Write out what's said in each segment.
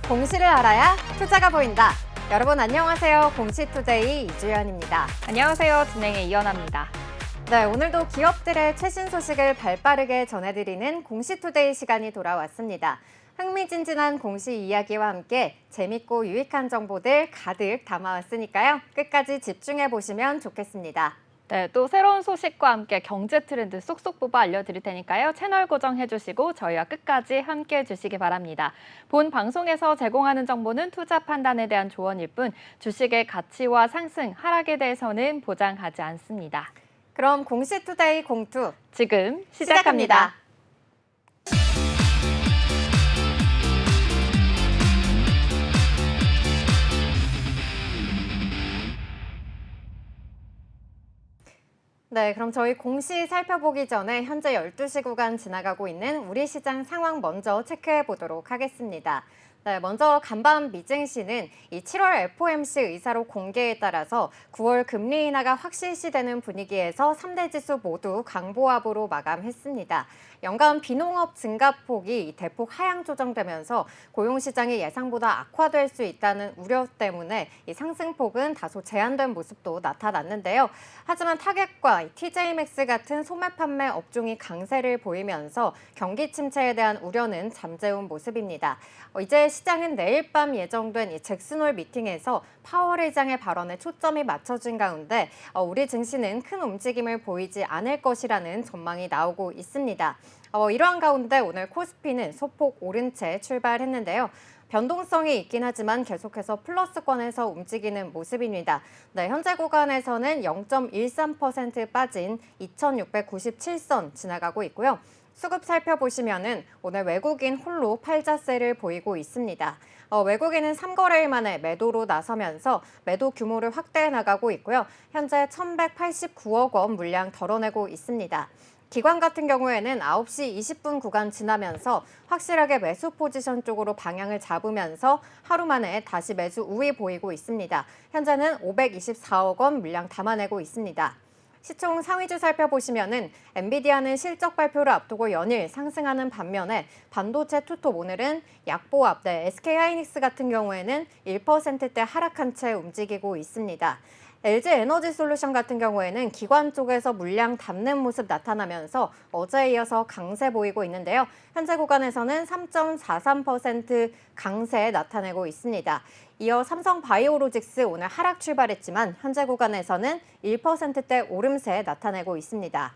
공시를 알아야 투자가 보인다. 여러분 안녕하세요. 공시투데이 이주연입니다. 안녕하세요. 진행의 이연아입니다. 네, 오늘도 기업들의 최신 소식을 발빠르게 전해드리는 공시투데이 시간이 돌아왔습니다. 흥미진진한 공시 이야기와 함께 재밌고 유익한 정보들 가득 담아왔으니까요. 끝까지 집중해 보시면 좋겠습니다. 네, 또 새로운 소식과 함께 경제 트렌드 쏙쏙 뽑아 알려드릴 테니까요. 채널 고정해주시고 저희와 끝까지 함께해 주시기 바랍니다. 본 방송에서 제공하는 정보는 투자 판단에 대한 조언일 뿐 주식의 가치와 상승, 하락에 대해서는 보장하지 않습니다. 그럼 공시투데이 공투 지금 시작합니다. 네, 그럼 저희 공시 살펴보기 전에 현재 12시 구간 지나가고 있는 우리 시장 상황 먼저 체크해 보도록 하겠습니다. 네, 먼저 간밤 미증시는 이 7월 FOMC 의사록 공개에 따라서 9월 금리 인하가 확실시되는 분위기에서 3대 지수 모두 강보합으로 마감했습니다. 연간 비농업 증가폭이 대폭 하향 조정되면서 고용시장이 예상보다 악화될 수 있다는 우려 때문에 이 상승폭은 다소 제한된 모습도 나타났는데요. 하지만 타겟과 TJ맥스 같은 소매 판매 업종이 강세를 보이면서 경기 침체에 대한 우려는 잠재운 모습입니다. 이제 시장은 내일 밤 예정된 이 잭슨홀 미팅에서 파월 의장의 발언에 초점이 맞춰진 가운데 우리 증시는 큰 움직임을 보이지 않을 것이라는 전망이 나오고 있습니다. 이러한 가운데 오늘 코스피는 소폭 오른 채 출발했는데요. 변동성이 있긴 하지만 계속해서 플러스권에서 움직이는 모습입니다. 네, 현재 구간에서는 0.13% 빠진 2,697선 지나가고 있고요. 수급 살펴보시면은 오늘 외국인 홀로 팔자세를 보이고 있습니다. 외국인은 3거래일 만에 매도로 나서면서 매도 규모를 확대해 나가고 있고요. 현재 1,189억 원 물량 덜어내고 있습니다. 기관 같은 경우에는 9시 20분 구간 지나면서 확실하게 매수 포지션 쪽으로 방향을 잡으면서 하루 만에 다시 매수 우위 보이고 있습니다. 현재는 524억 원 물량 담아내고 있습니다. 시총 상위주 살펴보시면은 엔비디아는 실적 발표를 앞두고 연일 상승하는 반면에 반도체 투톱 오늘은 약보합, SK하이닉스 같은 경우에는 1%대 하락한 채 움직이고 있습니다. LG에너지솔루션 같은 경우에는 기관 쪽에서 물량 담는 모습 나타나면서 어제에 이어서 강세 보이고 있는데요. 현재 구간에서는 3.43% 강세 나타내고 있습니다. 이어 삼성바이오로직스 오늘 하락 출발했지만 현재 구간에서는 1%대 오름세 나타내고 있습니다.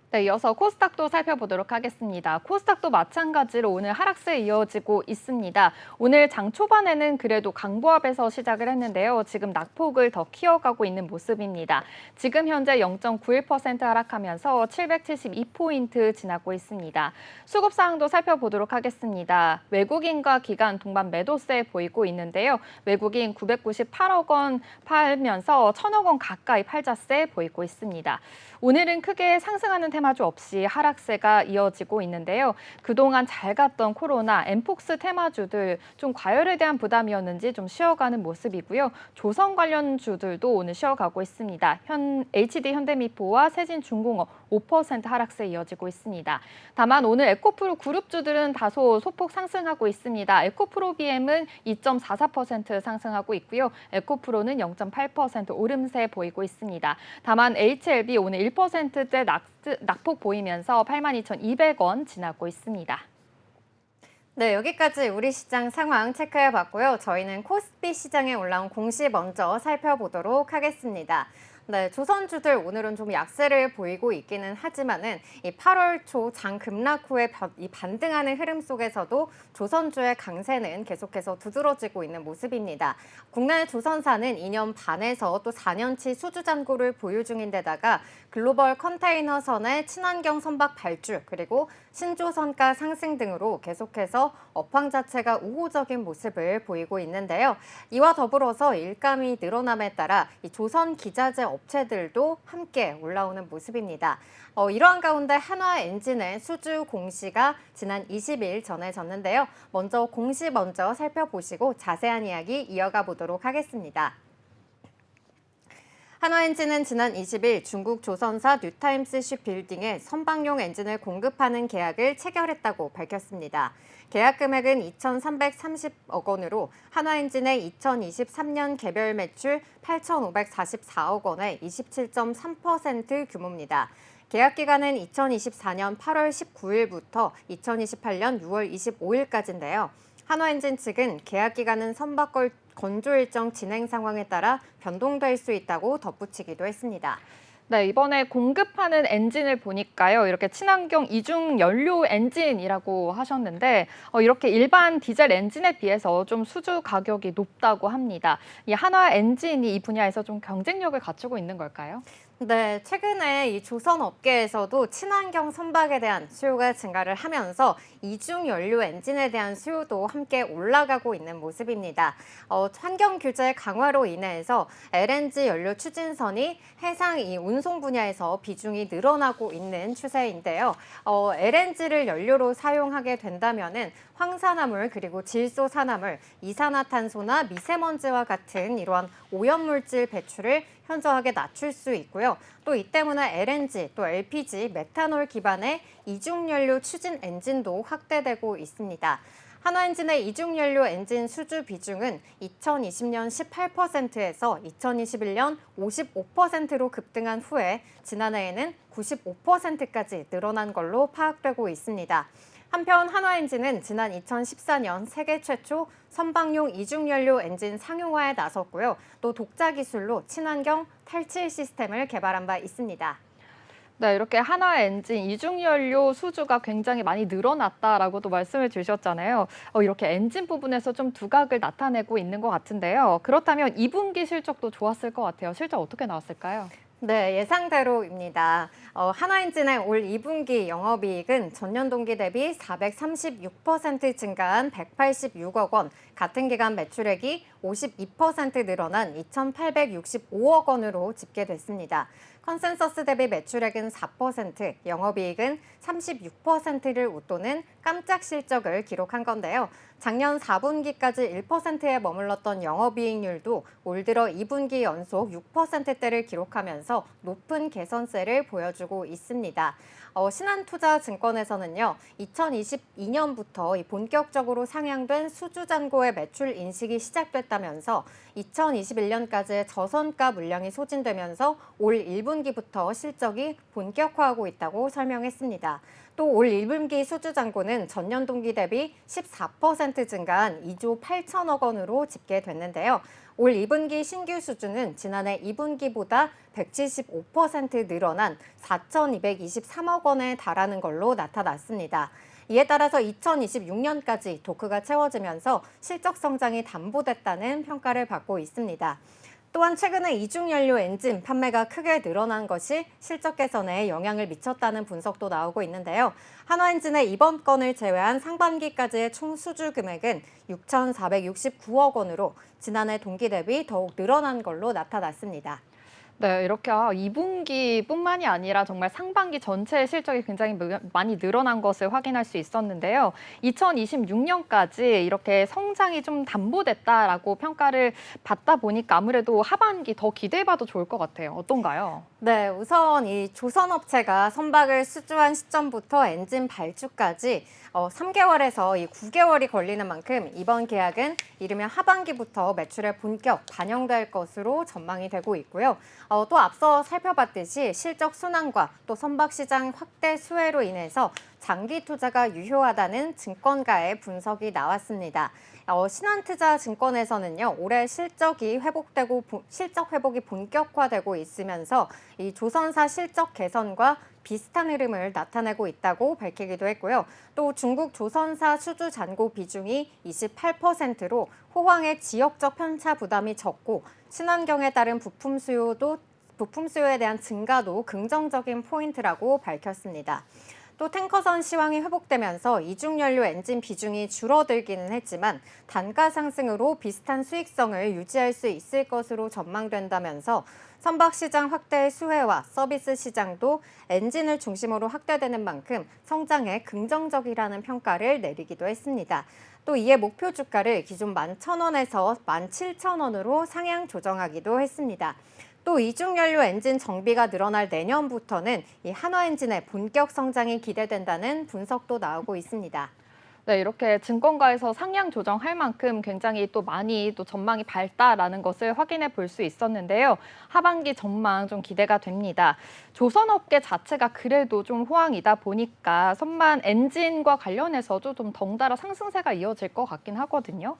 네, 이어서 코스닥도 살펴보도록 하겠습니다. 코스닥도 마찬가지로 오늘 하락세 이어지고 있습니다. 오늘 장 초반에는 그래도 강보합에서 시작을 했는데요. 지금 낙폭을 더 키워가고 있는 모습입니다. 지금 현재 0.91% 하락하면서 772포인트 지나고 있습니다. 수급 사항도 살펴보도록 하겠습니다. 외국인과 기관 동반 매도세 보이고 있는데요. 외국인 998억 원 팔면서 1,000억 원 가까이 팔자세 보이고 있습니다. 오늘은 크게 상승하는 테마주 없이 하락세가 이어지고 있는데요. 그동안 잘 갔던 코로나, 엠폭스 테마주들 좀 과열에 대한 부담이었는지 좀 쉬어가는 모습이고요. 조선 관련 주들도 오늘 쉬어가고 있습니다. HD 현대미포와 세진중공업 5% 하락세 이어지고 있습니다. 다만 오늘 에코프로 그룹주들은 다소 소폭 상승하고 있습니다. 에코프로비엠은 2.44% 상승하고 있고요. 에코프로는 0.8% 오름세 보이고 있습니다. 다만 HLB 오늘 1%대 낙폭 보이면서 82,200원 지나고 있습니다. 네, 여기까지 우리 시장 상황 체크해봤고요. 저희는 코스피 시장에 올라온 공시 먼저 살펴보도록 하겠습니다. 네, 조선주들 오늘은 좀 약세를 보이고 있기는 하지만은 이 8월 초 장 급락 후에 이 반등하는 흐름 속에서도 조선주의 강세는 계속해서 두드러지고 있는 모습입니다. 국내 조선사는 2년 반에서 또 4년치 수주 잔고를 보유 중인데다가 글로벌 컨테이너선의 친환경 선박 발주 그리고 신조선가 상승 등으로 계속해서 업황 자체가 우호적인 모습을 보이고 있는데요. 이와 더불어서 일감이 늘어남에 따라 이 조선 기자재 업체들도 함께 올라오는 모습입니다. 이러한 가운데 한화엔진의 수주 공시가 지난 20일 전해졌는데요. 먼저 공시 먼저 살펴보시고 자세한 이야기 이어가 보도록 하겠습니다. 한화엔진은 지난 20일 중국 조선사 뉴타임스 쉽빌딩에 선박용 엔진을 공급하는 계약을 체결했다고 밝혔습니다. 계약 금액은 2,330억 원으로 한화엔진의 2023년 개별 매출 8,544억 원의 27.3% 규모입니다. 계약 기간은 2024년 8월 19일부터 2028년 6월 25일까지인데요. 한화엔진 측은 계약 기간은 선박 건조 일정 진행 상황에 따라 변동될 수 있다고 덧붙이기도 했습니다. 네, 이번에 공급하는 엔진을 보니까요. 이렇게 친환경 이중 연료 엔진이라고 하셨는데 이렇게 일반 디젤 엔진에 비해서 좀 수주 가격이 높다고 합니다. 이 한화 엔진이 이 분야에서 좀 경쟁력을 갖추고 있는 걸까요? 네, 최근에 이 조선 업계에서도 친환경 선박에 대한 수요가 증가를 하면서 이중 연료 엔진에 대한 수요도 함께 올라가고 있는 모습입니다. 환경 규제 강화로 인해서 LNG 연료 추진선이 해상 이 운송 분야에서 비중이 늘어나고 있는 추세인데요. LNG를 연료로 사용하게 된다면은 황산화물 그리고 질소산화물, 이산화탄소나 미세먼지와 같은 이러한 오염물질 배출을 현저하게 낮출 수 있고요. 또 이 때문에 LNG, 또 LPG, 메탄올 기반의 이중연료 추진 엔진도 확대되고 있습니다. 한화엔진의 이중연료 엔진 수주 비중은 2020년 18%에서 2021년 55%로 급등한 후에 지난해에는 95%까지 늘어난 걸로 파악되고 있습니다. 한편 한화엔진은 지난 2014년 세계 최초 선박용 이중연료 엔진 상용화에 나섰고요. 또 독자 기술로 친환경 탈취 시스템을 개발한 바 있습니다. 네, 이렇게 한화 엔진 이중연료 수주가 굉장히 많이 늘어났다라고도 말씀을 주셨잖아요. 이렇게 엔진 부분에서 좀 두각을 나타내고 있는 것 같은데요. 그렇다면 2분기 실적도 좋았을 것 같아요. 실적 어떻게 나왔을까요? 네, 예상대로입니다. 한화엔진의 올 2분기 영업이익은 전년 동기 대비 436% 증가한 186억 원, 같은 기간 매출액이 52% 늘어난 2,865억 원으로 집계됐습니다. 컨센서스 대비 매출액은 4%, 영업이익은 36%를 웃도는 깜짝 실적을 기록한 건데요. 작년 4분기까지 1%에 머물렀던 영업이익률도 올 들어 2분기 연속 6%대를 기록하면서 높은 개선세를 보여주고 있습니다. 신한투자증권에서는요, 2022년부터 본격적으로 상향된 수주잔고의 매출 인식이 시작됐다면서 2021년까지의 저선가 물량이 소진되면서 올 1분기부터 실적이 본격화하고 있다고 설명했습니다. 또 올 1분기 수주잔고는 전년 동기 대비 14% 증가한 2조 8천억 원으로 집계됐는데요. 올 2분기 신규 수주는 지난해 2분기보다 175% 늘어난 4,223억 원에 달하는 걸로 나타났습니다. 이에 따라서 2026년까지 도크가 채워지면서 실적 성장이 담보됐다는 평가를 받고 있습니다. 또한 최근에 이중연료 엔진 판매가 크게 늘어난 것이 실적 개선에 영향을 미쳤다는 분석도 나오고 있는데요. 한화엔진의 이번 건을 제외한 상반기까지의 총 수주 금액은 6,469억 원으로 지난해 동기 대비 더욱 늘어난 걸로 나타났습니다. 네, 이렇게 2분기뿐만이 아니라 정말 상반기 전체의 실적이 굉장히 많이 늘어난 것을 확인할 수 있었는데요. 2026년까지 이렇게 성장이 좀 담보됐다라고 평가를 받다 보니까 아무래도 하반기 더 기대해봐도 좋을 것 같아요. 어떤가요? 네, 우선 이 조선업체가 선박을 수주한 시점부터 엔진 발주까지 3개월에서 이 9개월이 걸리는 만큼 이번 계약은 이르면 하반기부터 매출에 본격 반영될 것으로 전망이 되고 있고요. 또 앞서 살펴봤듯이 실적 순환과 또 선박 시장 확대 수혜로 인해서 장기 투자가 유효하다는 증권가의 분석이 나왔습니다. 신한투자증권에서는요, 올해 실적 회복이 본격화되고 있으면서 이 조선사 실적 개선과 비슷한 흐름을 나타내고 있다고 밝히기도 했고요. 또 중국 조선사 수주 잔고 비중이 28%로 호황의 지역적 편차 부담이 적고 친환경에 따른 부품 수요에 대한 증가도 긍정적인 포인트라고 밝혔습니다. 또 탱커선 시황이 회복되면서 이중연료 엔진 비중이 줄어들기는 했지만 단가 상승으로 비슷한 수익성을 유지할 수 있을 것으로 전망된다면서 선박 시장 확대의 수혜와 서비스 시장도 엔진을 중심으로 확대되는 만큼 성장에 긍정적이라는 평가를 내리기도 했습니다. 또 이에 목표 주가를 기존 11,000원에서 17,000원으로 상향 조정하기도 했습니다. 또 이중연료 엔진 정비가 늘어날 내년부터는 이 한화엔진의 본격 성장이 기대된다는 분석도 나오고 있습니다. 네, 이렇게 증권가에서 상향 조정할 만큼 굉장히 또 많이 또 전망이 밝다라는 것을 확인해 볼 수 있었는데요. 하반기 전망 좀 기대가 됩니다. 조선업계 자체가 그래도 좀 호황이다 보니까 선만 엔진과 관련해서도 좀 덩달아 상승세가 이어질 것 같긴 하거든요.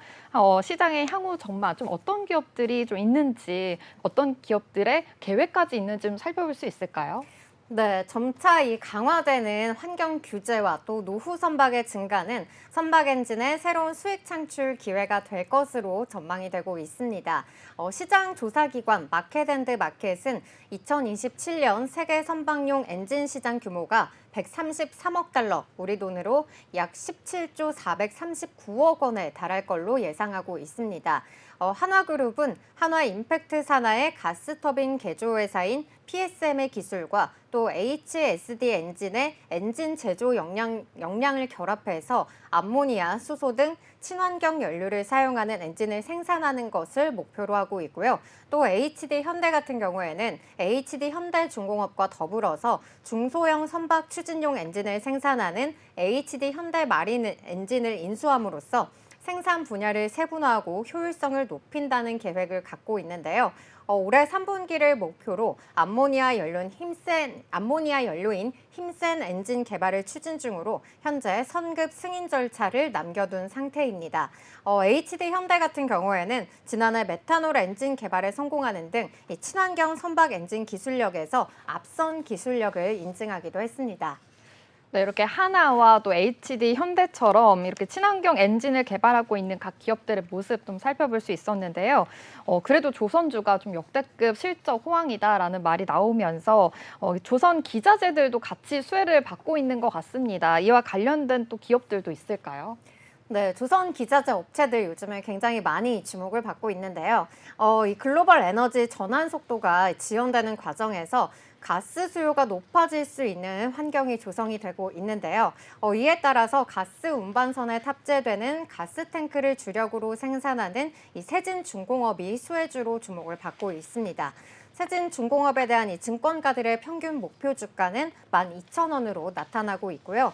시장의 향후 전망 좀 어떤 기업들이 좀 있는지, 어떤 기업들의 계획까지 있는지 좀 살펴볼 수 있을까요? 네, 점차 이 강화되는 환경 규제와 또 노후 선박의 증가는 선박 엔진의 새로운 수익 창출 기회가 될 것으로 전망이 되고 있습니다. 시장 조사기관 마켓앤드 마켓은 2027년 세계 선박용 엔진 시장 규모가 133억 달러, 우리 돈으로 약 17조 439억 원에 달할 걸로 예상하고 있습니다. 한화그룹은 한화 임팩트 산하의 가스터빈 개조회사인 PSM의 기술과 또 HSD 엔진의 엔진 제조 역량을 결합해서 암모니아, 수소 등 친환경 연료를 사용하는 엔진을 생산하는 것을 목표로 하고 있고요. 또 HD 현대 같은 경우에는 HD 현대중공업과 더불어서 중소형 선박 추진용 엔진을 생산하는 HD 현대 마린 엔진을 인수함으로써 생산 분야를 세분화하고 효율성을 높인다는 계획을 갖고 있는데요. 올해 3분기를 목표로 암모니아 연료인 힘센 엔진 개발을 추진 중으로 현재 선급 승인 절차를 남겨둔 상태입니다. HD 현대 같은 경우에는 지난해 메탄올 엔진 개발에 성공하는 등 이 친환경 선박 엔진 기술력에서 앞선 기술력을 인증하기도 했습니다. 네, 이렇게 하나와 또 HD 현대처럼 이렇게 친환경 엔진을 개발하고 있는 각 기업들의 모습 좀 살펴볼 수 있었는데요. 그래도 조선주가 좀 역대급 실적 호황이다라는 말이 나오면서 조선 기자재들도 같이 수혜를 받고 있는 것 같습니다. 이와 관련된 또 기업들도 있을까요? 네, 조선 기자재 업체들 요즘에 굉장히 많이 주목을 받고 있는데요. 이 글로벌 에너지 전환 속도가 지연되는 과정에서 가스 수요가 높아질 수 있는 환경이 조성이 되고 있는데요. 이에 따라서 가스 운반선에 탑재되는 가스 탱크를 주력으로 생산하는 이 세진중공업이 수혜주로 주목을 받고 있습니다. 세진중공업에 대한 이 증권가들의 평균 목표 주가는 12,000원으로 나타나고 있고요.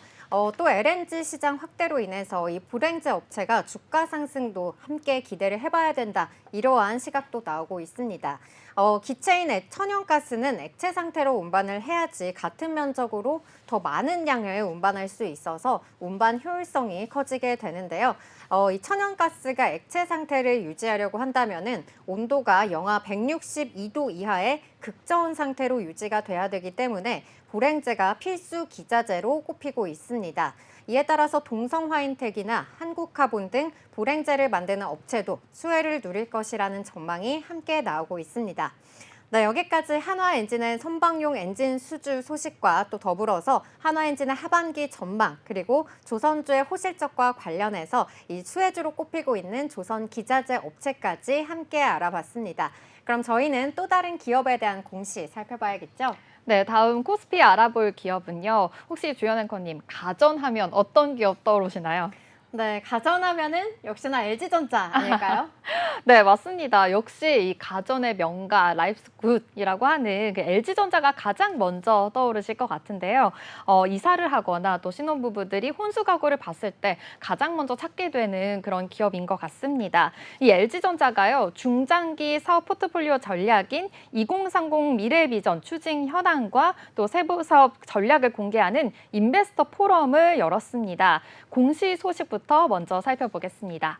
또 LNG 시장 확대로 인해서 이 불행제 업체가 주가 상승도 함께 기대를 해봐야 된다. 이러한 시각도 나오고 있습니다. 기체인 천연가스는 액체 상태로 운반을 해야지 같은 면적으로 더 많은 양을 운반할 수 있어서 운반 효율성이 커지게 되는데요. 이 천연가스가 액체 상태를 유지하려고 한다면은 온도가 영하 162도 이하의 극저온 상태로 유지가 돼야 되기 때문에 불행제가 필수 기자재로 꼽히고 있습니다. 이에 따라서 동성화인텍이나 한국카본 등 불행제를 만드는 업체도 수혜를 누릴 것이라는 전망이 함께 나오고 있습니다. 네, 여기까지 한화엔진의 선박용 엔진 수주 소식과 또 더불어서 한화엔진의 하반기 전망 그리고 조선주의 호실적과 관련해서 이 수혜주로 꼽히고 있는 조선 기자재 업체까지 함께 알아봤습니다. 그럼 저희는 또 다른 기업에 대한 공시 살펴봐야겠죠? 네, 다음 코스피 알아볼 기업은요. 혹시 주연 앵커님, 가전하면 어떤 기업 떠오르시나요? 네, 가전하면은 역시나 LG전자 아닐까요? 네, 맞습니다. 역시 이 가전의 명가 라이프스굿이라고 하는 그 LG전자가 가장 먼저 떠오르실 것 같은데요. 이사를 하거나 또 신혼부부들이 혼수가구를 봤을 때 가장 먼저 찾게 되는 그런 기업인 것 같습니다. 이 LG전자가요, 중장기 사업 포트폴리오 전략인 2030 미래비전 추진 현황과 또 세부 사업 전략을 공개하는 인베스터 포럼을 열었습니다. 공시 소식부터 먼저 살펴보겠습니다.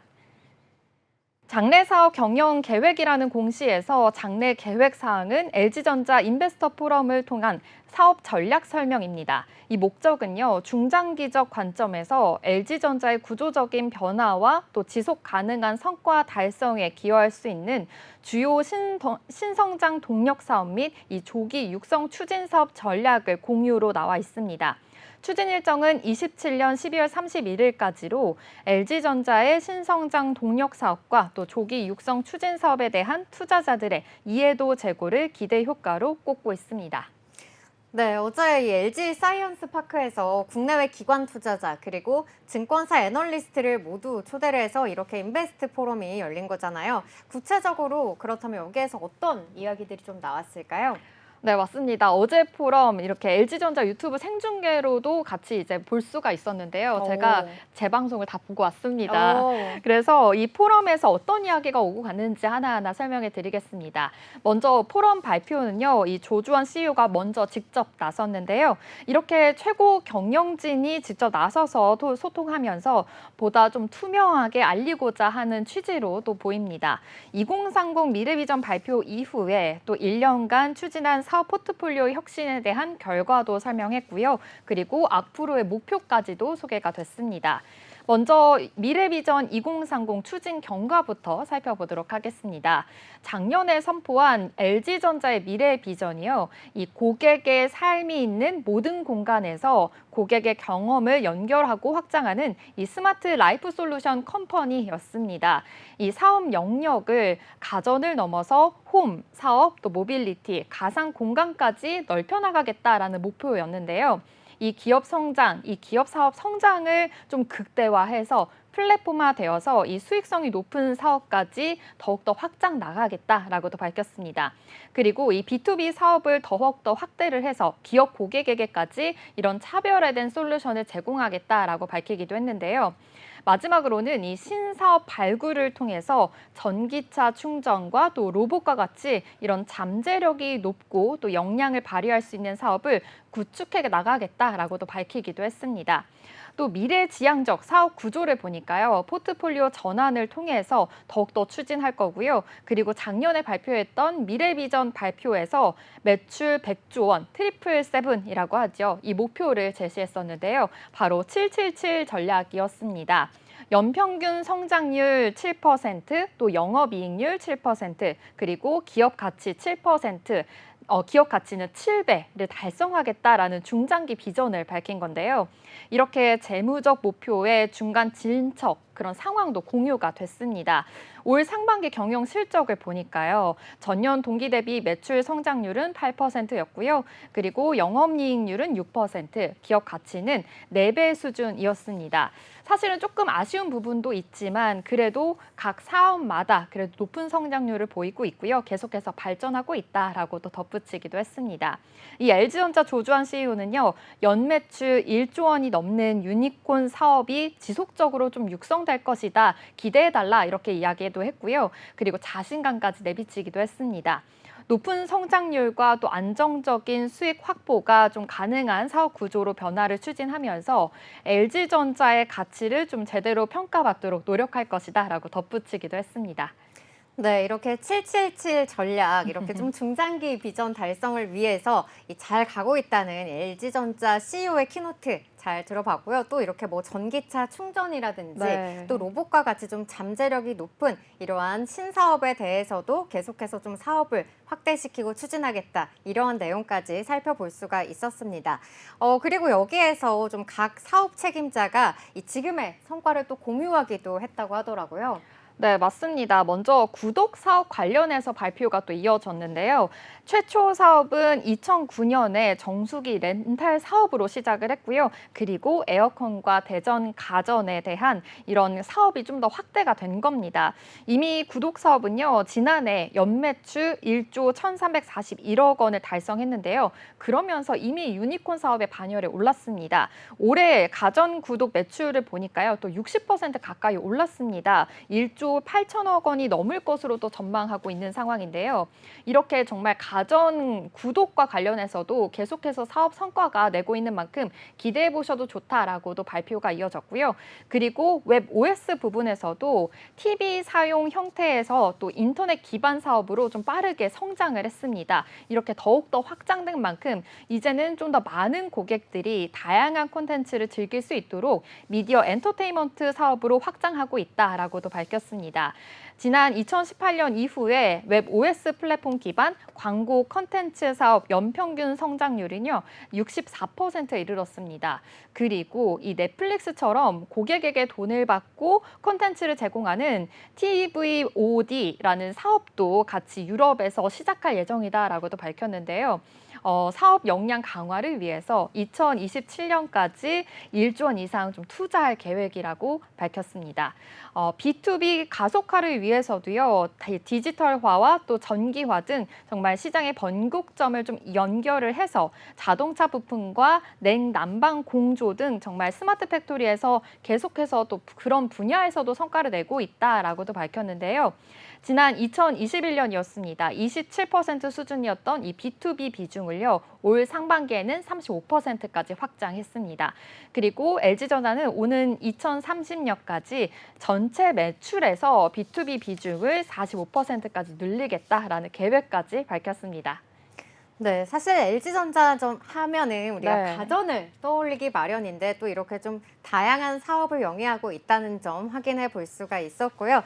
장래 사업 경영 계획이라는 공시에서 장래 계획 사항은 LG전자 인베스터 포럼을 통한 사업 전략 설명입니다. 이 목적은요, 중장기적 관점에서 LG전자의 구조적인 변화와 또 지속 가능한 성과 달성에 기여할 수 있는 주요 신성장 동력 사업 및 이 조기 육성 추진 사업 전략을 공유로 나와 있습니다. 추진 일정은 27년 12월 31일까지로 LG전자의 신성장 동력 사업과 또 조기 육성 추진 사업에 대한 투자자들의 이해도 제고를 기대 효과로 꼽고 있습니다. 네, 어제 이 LG 사이언스 파크에서 국내외 기관 투자자 그리고 증권사 애널리스트를 모두 초대를 해서 이렇게 인베스트 포럼이 열린 거잖아요. 구체적으로 그렇다면 여기에서 어떤 이야기들이 좀 나왔을까요? 네, 맞습니다. 어제 포럼 이렇게 LG전자 유튜브 생중계로도 같이 이제 볼 수가 있었는데요. 제가 오. 재방송을 다 보고 왔습니다. 오. 그래서 이 포럼에서 어떤 이야기가 오고 갔는지 하나하나 설명해 드리겠습니다. 먼저 포럼 발표는요, 이 조주원 CEO가 먼저 직접 나섰는데요. 이렇게 최고 경영진이 직접 나서서 소통하면서 보다 좀 투명하게 알리고자 하는 취지로 또 보입니다. 2030 미래비전 발표 이후에 또 1년간 추진한 사업 포트폴리오 혁신에 대한 결과도 설명했고요. 그리고 앞으로의 목표까지도 소개가 됐습니다. 먼저 미래비전 2030 추진 경과부터 살펴보도록 하겠습니다. 작년에 선포한 LG전자의 미래 비전이요. 이 고객의 삶이 있는 모든 공간에서 고객의 경험을 연결하고 확장하는 이 스마트 라이프 솔루션 컴퍼니였습니다. 이 사업 영역을 가전을 넘어서 홈, 사업, 또 모빌리티, 가상 공간까지 넓혀나가겠다라는 목표였는데요. 이 기업 성장, 이 기업 사업 성장을 좀 극대화해서 플랫폼화되어서 이 수익성이 높은 사업까지 더욱더 확장 나가겠다라고도 밝혔습니다. 그리고 이 B2B 사업을 더욱더 확대를 해서 기업 고객에게까지 이런 차별화된 솔루션을 제공하겠다라고 밝히기도 했는데요. 마지막으로는 이 신사업 발굴을 통해서 전기차 충전과 또 로봇과 같이 이런 잠재력이 높고 또 역량을 발휘할 수 있는 사업을 구축해 나가겠다라고도 밝히기도 했습니다. 또 미래지향적 사업 구조를 보니까요. 포트폴리오 전환을 통해서 더욱더 추진할 거고요. 그리고 작년에 발표했던 미래비전 발표에서 매출 100조 원, 트리플 세븐이라고 하죠. 이 목표를 제시했었는데요. 바로 777 전략이었습니다. 연평균 성장률 7%, 또 영업이익률 7%, 그리고 기업 가치 7%, 기업 가치는 7배를 달성하겠다라는 중장기 비전을 밝힌 건데요. 이렇게 재무적 목표의 중간 진척 그런 상황도 공유가 됐습니다. 올 상반기 경영 실적을 보니까요. 전년 동기 대비 매출 성장률은 8%였고요. 그리고 영업이익률은 6%, 기업 가치는 4배 수준이었습니다. 사실은 조금 아쉬운 부분도 있지만 그래도 각 사업마다 그래도 높은 성장률을 보이고 있고요. 계속해서 발전하고 있다라고도 덧붙이기도 했습니다. 이 LG전자 조주환 CEO는요. 연매출 1조 원이 넘는 유니콘 사업이 지속적으로 좀 육성될 것이다. 기대해달라 이렇게 이야기도 했고요. 그리고 자신감까지 내비치기도 했습니다. 높은 성장률과 또 안정적인 수익 확보가 좀 가능한 사업 구조로 변화를 추진하면서 LG전자의 가치를 좀 제대로 평가받도록 노력할 것이다라고 덧붙이기도 했습니다. 네, 이렇게 777 전략, 이렇게 좀 중장기 비전 달성을 위해서 잘 가고 있다는 LG전자 CEO의 키노트 잘 들어봤고요. 또 이렇게 뭐 전기차 충전이라든지 네. 또 로봇과 같이 좀 잠재력이 높은 이러한 신사업에 대해서도 계속해서 좀 사업을 확대시키고 추진하겠다. 이러한 내용까지 살펴볼 수가 있었습니다. 그리고 여기에서 좀 각 사업 책임자가 이 지금의 성과를 또 공유하기도 했다고 하더라고요. 네, 맞습니다. 먼저 구독 사업 관련해서 발표가 또 이어졌는데요. 최초 사업은 2009년에 정수기 렌탈 사업으로 시작을 했고요. 그리고 에어컨과 대전 가전에 대한 이런 사업이 좀 더 확대가 된 겁니다. 이미 구독 사업은요, 지난해 연매출 1조 1,341억 원을 달성했는데요. 그러면서 이미 유니콘 사업의 반열에 올랐습니다. 올해 가전 구독 매출을 보니까요, 또 60% 가까이 올랐습니다. 1조 8천억 원이 넘을 것으로 또 전망하고 있는 상황인데요. 이렇게 정말 가전 구독과 관련해서도 계속해서 사업 성과가 내고 있는 만큼 기대해 보셔도 좋다라고도 발표가 이어졌고요. 그리고 웹 OS 부분에서도 TV 사용 형태에서 또 인터넷 기반 사업으로 좀 빠르게 성장을 했습니다. 이렇게 더욱더 확장된 만큼 이제는 좀 더 많은 고객들이 다양한 콘텐츠를 즐길 수 있도록 미디어 엔터테인먼트 사업으로 확장하고 있다라고도 밝혔습니다. 지난 2018년 이후에 웹 OS 플랫폼 기반 광고 콘텐츠 사업 연평균 성장률은요 64%에 이르렀습니다. 그리고 이 넷플릭스처럼 고객에게 돈을 받고 콘텐츠를 제공하는 TVOD라는 사업도 같이 유럽에서 시작할 예정이다라고도 밝혔는데요. 사업 역량 강화를 위해서 2027년까지 1조 원 이상 좀 투자할 계획이라고 밝혔습니다. B2B 가속화를 위해서도요, 디지털화와 또 전기화 등 정말 시장의 번곡점을 좀 연결을 해서 자동차 부품과 냉난방 공조 등 정말 스마트 팩토리에서 계속해서 또 그런 분야에서도 성과를 내고 있다라고도 밝혔는데요. 지난 2021년이었습니다. 27% 수준이었던 이 B2B 비중을요, 올 상반기에는 35%까지 확장했습니다. 그리고 LG전자는 오는 2030년까지 전체 매출에서 B2B 비중을 45%까지 늘리겠다라는 계획까지 밝혔습니다. 네, 사실 LG전자 좀 하면은 우리가 네. 가전을 떠올리기 마련인데 또 이렇게 좀 다양한 사업을 영위하고 있다는 점 확인해 볼 수가 있었고요.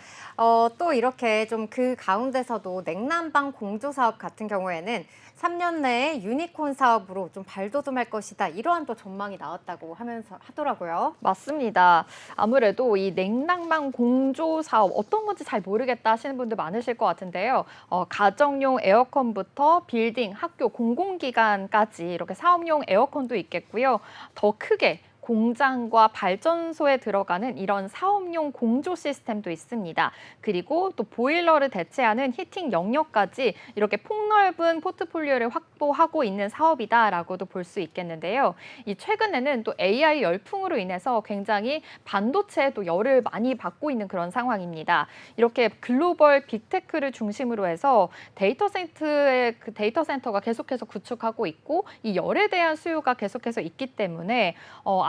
또 이렇게 좀 그 가운데서도 냉난방 공조 사업 같은 경우에는 3년 내에 유니콘 사업으로 좀 발돋움할 것이다. 이러한 또 전망이 나왔다고 하더라고요. 맞습니다. 아무래도 이 냉난방 공조 사업 어떤 건지 잘 모르겠다 하시는 분들 많으실 것 같은데요. 가정용 에어컨부터 빌딩, 학교, 공공기관까지 이렇게 사업용 에어컨도 있겠고요. 더 크게 공장과 발전소에 들어가는 이런 사업용 공조 시스템도 있습니다. 그리고 또 보일러를 대체하는 히팅 영역까지 이렇게 폭넓은 포트폴리오를 확보하고 있는 사업이다라고도 볼 수 있겠는데요. 이 최근에는 또 AI 열풍으로 인해서 굉장히 반도체에 또 열을 많이 받고 있는 그런 상황입니다. 이렇게 글로벌 빅테크를 중심으로 해서 데이터 센터가 계속해서 구축하고 있고 이 열에 대한 수요가 계속해서 있기 때문에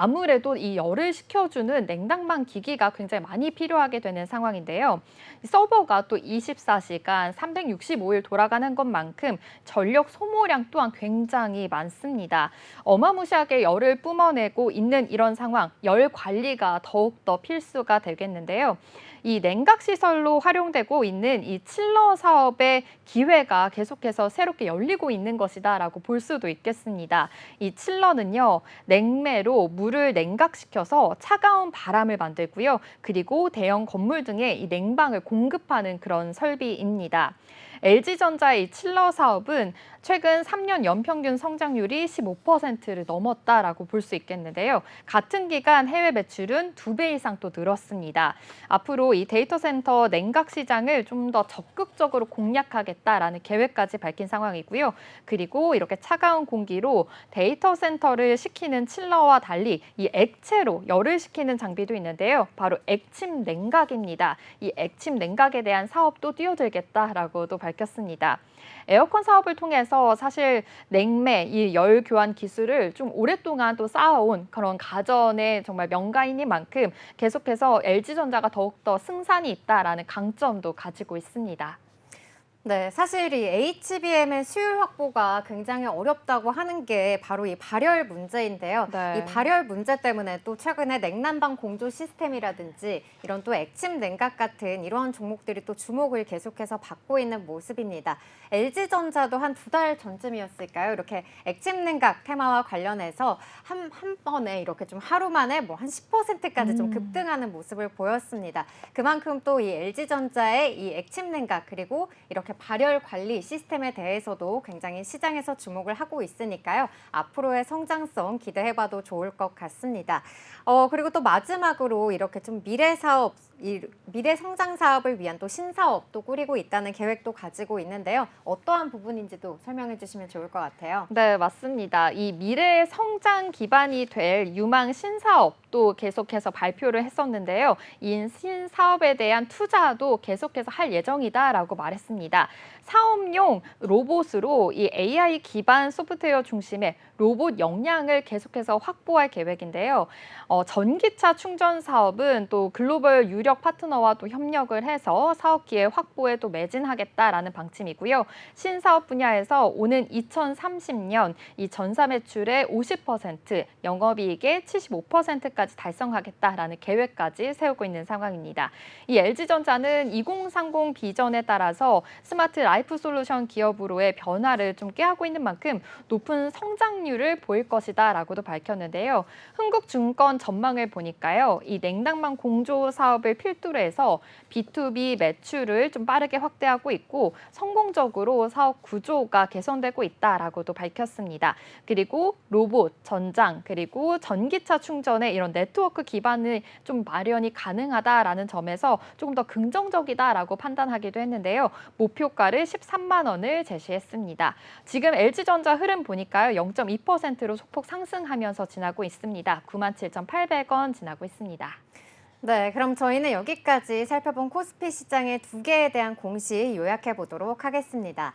아무래도 이 열을 식혀주는 냉난방 기기가 굉장히 많이 필요하게 되는 상황인데요. 서버가 또 24시간 365일 돌아가는 것만큼 전력 소모량 또한 굉장히 많습니다. 어마무시하게 열을 뿜어내고 있는 이런 상황, 열 관리가 더욱더 필수가 되겠는데요. 이 냉각 시설로 활용되고 있는 이 칠러 사업의 기회가 계속해서 새롭게 열리고 있는 것이다라고 볼 수도 있겠습니다. 이 칠러는요, 냉매로 물을 냉각시켜서 차가운 바람을 만들고요. 그리고 대형 건물 등에 이 냉방을 공급하는 그런 설비입니다. LG전자의 이 칠러 사업은 최근 3년 연평균 성장률이 15%를 넘었다라고 볼 수 있겠는데요. 같은 기간 해외 매출은 2배 이상 또 늘었습니다. 앞으로 이 데이터 센터 냉각 시장을 좀 더 적극적으로 공략하겠다라는 계획까지 밝힌 상황이고요. 그리고 이렇게 차가운 공기로 데이터 센터를 식히는 칠러와 달리 이 액체로 열을 식히는 장비도 있는데요. 바로 액침 냉각입니다. 이 액침 냉각에 대한 사업도 뛰어들겠다라고도 밝혔습니다. 에어컨 사업을 통해서 사실 냉매, 이 열 교환 기술을 좀 오랫동안 또 쌓아온 그런 가전의 정말 명가이인 만큼 계속해서 LG전자가 더욱더 승산이 있다라는 강점도 가지고 있습니다. 네, 사실 이 HBM의 수율 확보가 굉장히 어렵다고 하는 게 바로 이 발열 문제인데요. 네. 이 발열 문제 때문에 또 최근에 냉난방 공조 시스템이라든지 이런 또 액침 냉각 같은 이러한 종목들이 또 주목을 계속해서 받고 있는 모습입니다. LG전자도 한 2달 전쯤이었을까요? 이렇게 액침 냉각 테마와 관련해서 한 번에 이렇게 좀 하루 만에 뭐 한 10%까지 좀 급등하는 모습을 보였습니다. 그만큼 또 이 LG전자의 이 액침 냉각 그리고 이렇게 발열 관리 시스템에 대해서도 굉장히 시장에서 주목을 하고 있으니까요. 앞으로의 성장성 기대해봐도 좋을 것 같습니다. 그리고 또 마지막으로 이렇게 좀 미래 사업, 미래 성장 사업을 위한 또 신사업도 꾸리고 있다는 계획도 가지고 있는데요. 어떠한 부분인지도 설명해 주시면 좋을 것 같아요. 네, 맞습니다. 이 미래의 성장 기반이 될 유망 신사업도 계속해서 발표를 했었는데요. 이 신사업에 대한 투자도 계속해서 할 예정이다라고 말했습니다. 사업용 로봇으로 이 AI 기반 소프트웨어 중심의 로봇 역량을 계속해서 확보할 계획인데요. 전기차 충전 사업은 또 글로벌 유력 파트너와 또 협력을 해서 사업 기회 확보에 또 매진하겠다라는 방침이고요. 신사업 분야에서 오는 2030년 이 전사 매출의 50%, 영업이익의 75%까지 달성하겠다라는 계획까지 세우고 있는 상황입니다. 이 LG전자는 2030 비전에 따라서 스마트 라이프 솔루션 기업으로의 변화를 좀 꾀하고 있는 만큼 높은 성장률을 보일 것이다라고도 밝혔는데요. 흥국증권 전망을 보니까요. 이 냉난방 공조 사업을 필두로 해서 B2B 매출을 좀 빠르게 확대하고 있고 성공적으로 사업 구조가 개선되고 있다라고도 밝혔습니다. 그리고 로봇, 전장, 그리고 전기차 충전의 이런 네트워크 기반을 좀 마련이 가능하다라는 점에서 조금 더 긍정적이다라고 판단하기도 했는데요. 목표가를 13만 원을 제시했습니다. 지금 LG전자 흐름 보니까요. 0.2%로 소폭 상승하면서 지나고 있습니다. 97,800원 지나고 있습니다. 네, 그럼 저희는 여기까지 살펴본 코스피 시장의 두 개에 대한 공시 요약해 보도록 하겠습니다.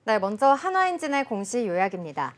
네, 먼저 한화엔진의 공시 요약입니다.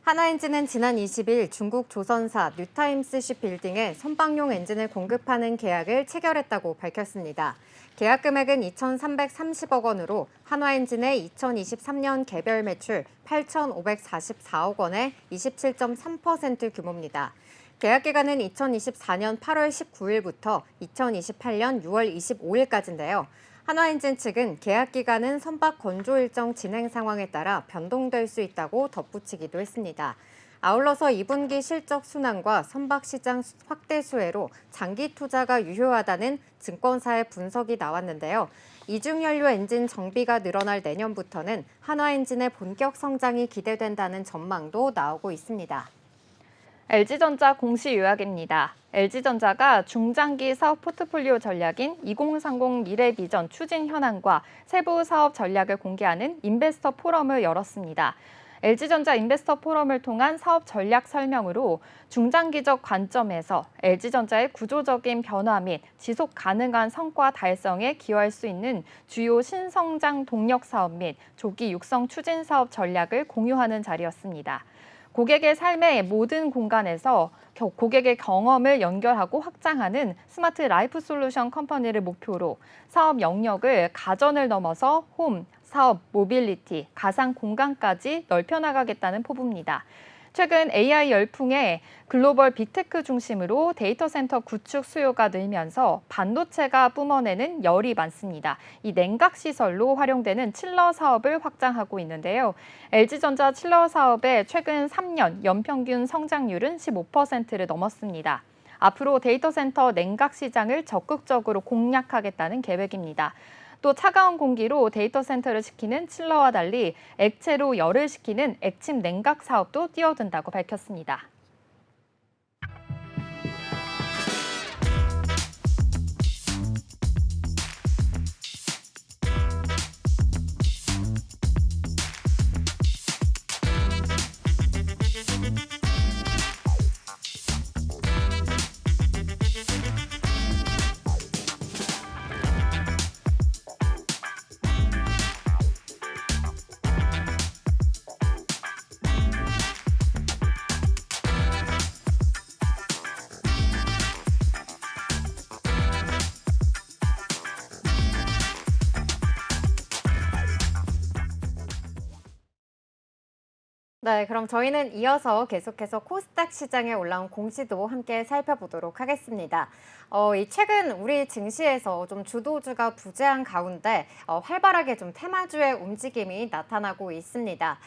한화엔진은 지난 20일 중국 조선사 뉴타임스 시빌딩에 선박용 엔진을 공급하는 계약을 체결했다고 밝혔습니다. 계약 금액은 2,330억 원으로 한화엔진의 2023년 개별 매출 8,544억 원의 27.3% 규모입니다. 계약 기간은 2024년 8월 19일부터 2028년 6월 25일까지인데요. 한화엔진 측은 계약 기간은 선박 건조 일정 진행 상황에 따라 변동될 수 있다고 덧붙이기도 했습니다. 아울러서 2분기 실적 순환과 선박 시장 확대 수혜로 장기 투자가 유효하다는 증권사의 분석이 나왔는데요. 이중연료 엔진 정비가 늘어날 내년부터는 한화엔진의 본격 성장이 기대된다는 전망도 나오고 있습니다. LG전자 공시 요약입니다. LG전자가 중장기 사업 포트폴리오 전략인 2030 미래비전 추진 현황과 세부 사업 전략을 공개하는 인베스터 포럼을 열었습니다. LG전자 인베스터 포럼을 통한 사업 전략 설명으로 중장기적 관점에서 LG전자의 구조적인 변화 및 지속 가능한 성과 달성에 기여할 수 있는 주요 신성장 동력 사업 및 조기 육성 추진 사업 전략을 공유하는 자리였습니다. 고객의 삶의 모든 공간에서 고객의 경험을 연결하고 확장하는 스마트 라이프 솔루션 컴퍼니를 목표로 사업 영역을 가전을 넘어서 홈, 사업, 모빌리티, 가상 공간까지 넓혀나가겠다는 포부입니다. 최근 AI 열풍에 글로벌 빅테크 중심으로 데이터 센터 구축 수요가 늘면서 반도체가 뿜어내는 열이 많습니다. 이 냉각 시설로 활용되는 칠러 사업을 확장하고 있는데요. LG전자 칠러 사업의 최근 3년 연평균 성장률은 15%를 넘었습니다. 앞으로 데이터 센터 냉각 시장을 적극적으로 공략하겠다는 계획입니다. 또 차가운 공기로 데이터 센터를 식히는 칠러와 달리 액체로 열을 식히는 액침 냉각 사업도 뛰어든다고 밝혔습니다. 네, 그럼 저희는 이어서 계속해서 코스닥 시장에 올라온 공시도 함께 살펴보도록 하겠습니다. 이 최근 우리 증시에서 좀 주도주가 부재한 가운데 활발하게 좀 테마주의 움직임이 나타나고 있습니다.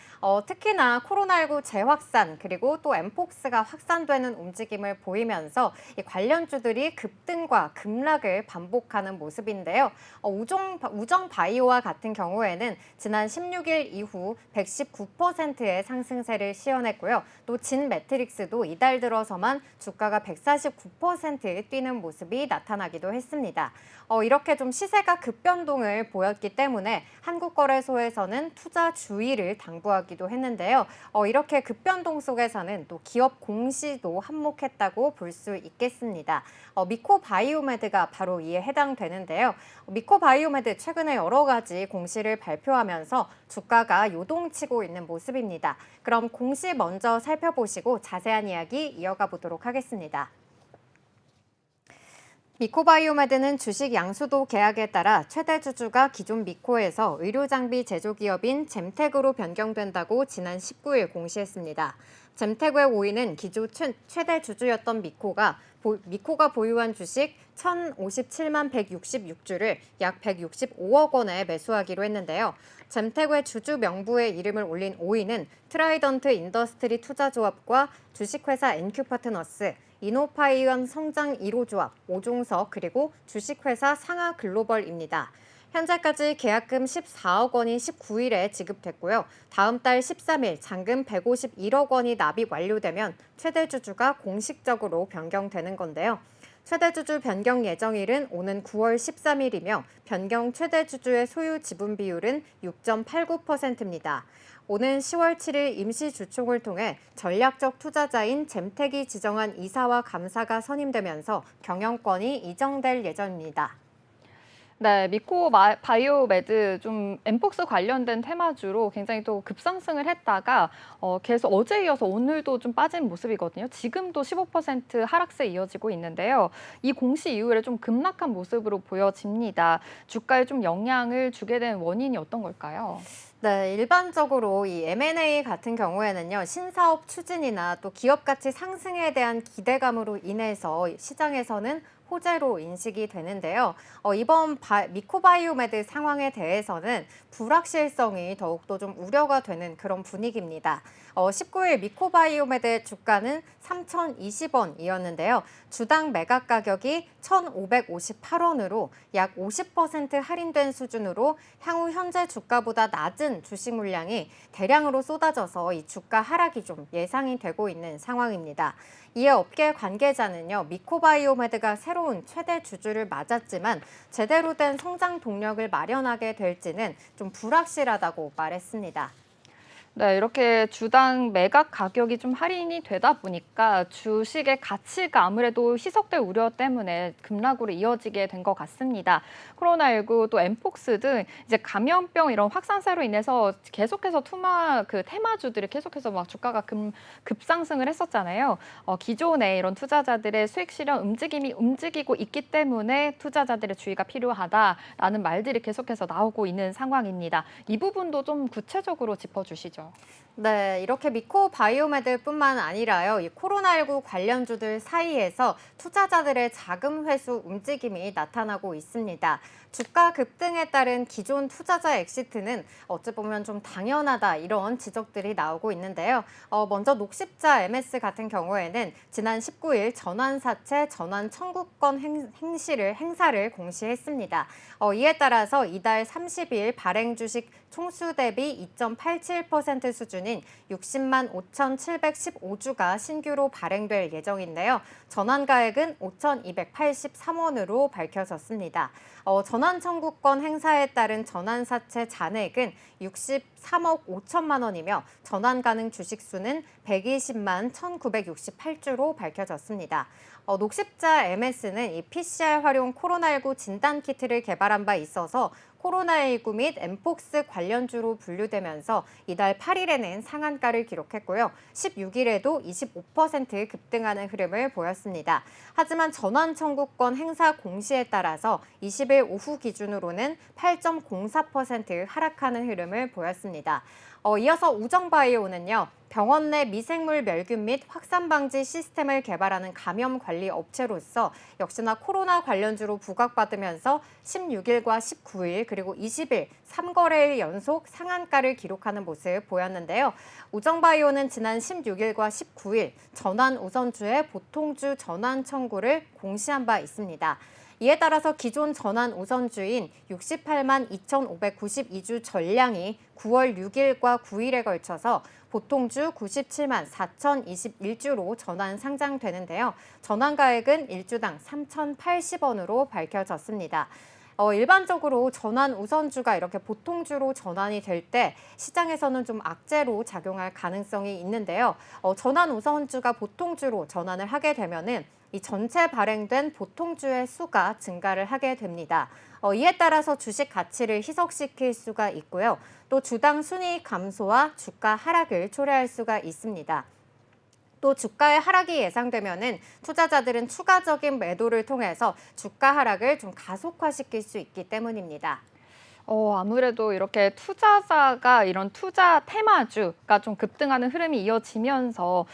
특히나 코로나19 재확산 그리고 또 엠폭스가 확산되는 움직임을 보이면서 이 관련주들이 급등과 급락을 반복하는 모습인데요. 우정바이오와 같은 경우에는 지난 16일 이후 119%의 상승세를 시현했고요. 또 진매트릭스도 이달 들어서만 주가가 149% 뛰는 모습이 나타나기도 했습니다. 이렇게 좀 시세가 급변동을 보였기 때문에 한국거래소에서는 투자 주의를 당부하기도 했는데요. 이렇게 급변동 속에서는 또 기업 공시도 한몫했다고 볼 수 있겠습니다. 미코바이오메드가 바로 이에 해당되는데요. 미코바이오메드 최근에 여러 가지 공시를 발표하면서 주가가 요동치고 있는 모습입니다. 그럼 공시 먼저 살펴보시고 자세한 이야기 이어가 보도록 하겠습니다. 미코바이오메드는 주식 양수도 계약에 따라 최대 주주가 기존 미코에서 의료장비 제조기업인 잼텍으로 변경된다고 지난 19일 공시했습니다. 잼태구의 5위는 기존 최대 주주였던 미코가 보유한 주식 1,057만 166주를 약 165억 원에 매수하기로 했는데요. 잼태구의 주주 명부에 이름을 올린 5위는 트라이던트 인더스트리 투자조합과 주식회사 NQ파트너스, 이노파이언 성장 1호 조합, 오종석, 그리고 주식회사 상하글로벌입니다. 현재까지 계약금 14억 원이 19일에 지급됐고요. 다음 달 13일 잔금 151억 원이 납입 완료되면 최대 주주가 공식적으로 변경되는 건데요. 최대 주주 변경 예정일은 오는 9월 13일이며 변경 최대 주주의 소유 지분 비율은 6.89%입니다. 오는 10월 7일 임시 주총을 통해 전략적 투자자인 잼택이 지정한 이사와 감사가 선임되면서 경영권이 이정될 예정입니다. 네, 바이오메드 좀 엠폭스 관련된 테마주로 굉장히 또 급상승을 했다가 계속 어제 이어서 오늘도 좀 빠진 모습이거든요. 지금도 15% 하락세 이어지고 있는데요. 이 공시 이후에 좀 급락한 모습으로 보여집니다. 주가에 좀 영향을 주게 된 원인이 어떤 걸까요? 네, 일반적으로 이 M&A 같은 경우에는요, 신사업 추진이나 또 기업 가치 상승에 대한 기대감으로 인해서 시장에서는 호재로 인식이 되는데요. 이번 미코바이오메드 상황에 대해서는 불확실성이 더욱더 좀 우려가 되는 그런 분위기입니다. 19일 미코바이오메드의 주가는 3,020원이었는데요. 주당 매각 가격이 1,558원으로 약 50% 할인된 수준으로 향후 현재 주가보다 낮은 주식 물량이 대량으로 쏟아져서 이 주가 하락이 좀 예상이 되고 있는 상황입니다. 이에 업계 관계자는요, 미코바이오메드가 새로운 최대 주주를 맞았지만 제대로 된 성장 동력을 마련하게 될지는 좀 불확실하다고 말했습니다. 네, 이렇게 주당 매각 가격이 좀 할인이 되다 보니까 주식의 가치가 아무래도 희석될 우려 때문에 급락으로 이어지게 된 것 같습니다. 코로나19 또 엠폭스 등 이제 감염병 이런 확산세로 인해서 계속해서 테마주들이 계속해서 막 주가가 급상승을 했었잖아요. 기존에 이런 투자자들의 수익 실현 움직임이 움직이고 있기 때문에 투자자들의 주의가 필요하다라는 말들이 계속해서 나오고 있는 상황입니다. 이 부분도 좀 구체적으로 짚어주시죠. 네, 이렇게 미코바이오메드뿐만 아니라요, 이 코로나19 관련주들 사이에서 투자자들의 자금 회수 움직임이 나타나고 있습니다. 주가 급등에 따른 기존 투자자 엑시트는 어찌 보면 좀 당연하다 이런 지적들이 나오고 있는데요. 먼저 녹십자 MS 같은 경우에는 지난 19일 전환사채 전환 청구권 행사를 공시했습니다. 이에 따라서 이달 30일 발행 주식 총수 대비 2.87% 수준인 60만 5,715주가 신규로 발행될 예정인데요. 전환가액은 5,283원으로 밝혀졌습니다. 전환 청구권 행사에 따른 전환사채 잔액은 63억 5천만 원이며 전환 가능 주식 수는 120만 1,968주로 밝혀졌습니다. 녹십자 MS는 이 PCR 활용 코로나19 진단 키트를 개발한 바 있어서 코로나19 및 엠폭스 관련주로 분류되면서 이달 8일에는 상한가를 기록했고요. 16일에도 25% 급등하는 흐름을 보였습니다. 하지만 전환 청구권 행사 공시에 따라서 20일 오후 기준으로는 8.04% 하락하는 흐름을 보였습니다. 이어서 우정바이오는요, 병원 내 미생물 멸균 및 확산 방지 시스템을 개발하는 감염 관리 업체로서 역시나 코로나 관련주로 부각받으면서 16일과 19일 그리고 20일 3거래일 연속 상한가를 기록하는 모습 보였는데요. 우정바이오는 지난 16일과 19일 전환 우선주의 보통주 전환 청구를 공시한 바 있습니다. 이에 따라서 기존 전환 우선주인 68만 2,592주 전량이 9월 6일과 9일에 걸쳐서 보통주 97만 4,021주로 전환 상장되는데요. 전환가액은 1주당 3,080원으로 밝혀졌습니다. 일반적으로 전환 우선주가 이렇게 보통주로 전환이 될 때 시장에서는 좀 악재로 작용할 가능성이 있는데요. 전환 우선주가 보통주로 전환을 하게 되면은 이 전체 발행된 보통주의 수가 증가를 하게 됩니다. 이에 따라서 주식 가치를 희석시킬 수가 있고요. 또 주당 순이익 감소와 주가 하락을 초래할 수가 있습니다. 또 주가의 하락이 예상되면은 투자자들은 추가적인 매도를 통해서 주가 하락을 좀 가속화시킬 수 있기 때문입니다. 아무래도 이렇게 투자자가 이런 투자 테마주가 좀 급등하는 흐름이 이어지면서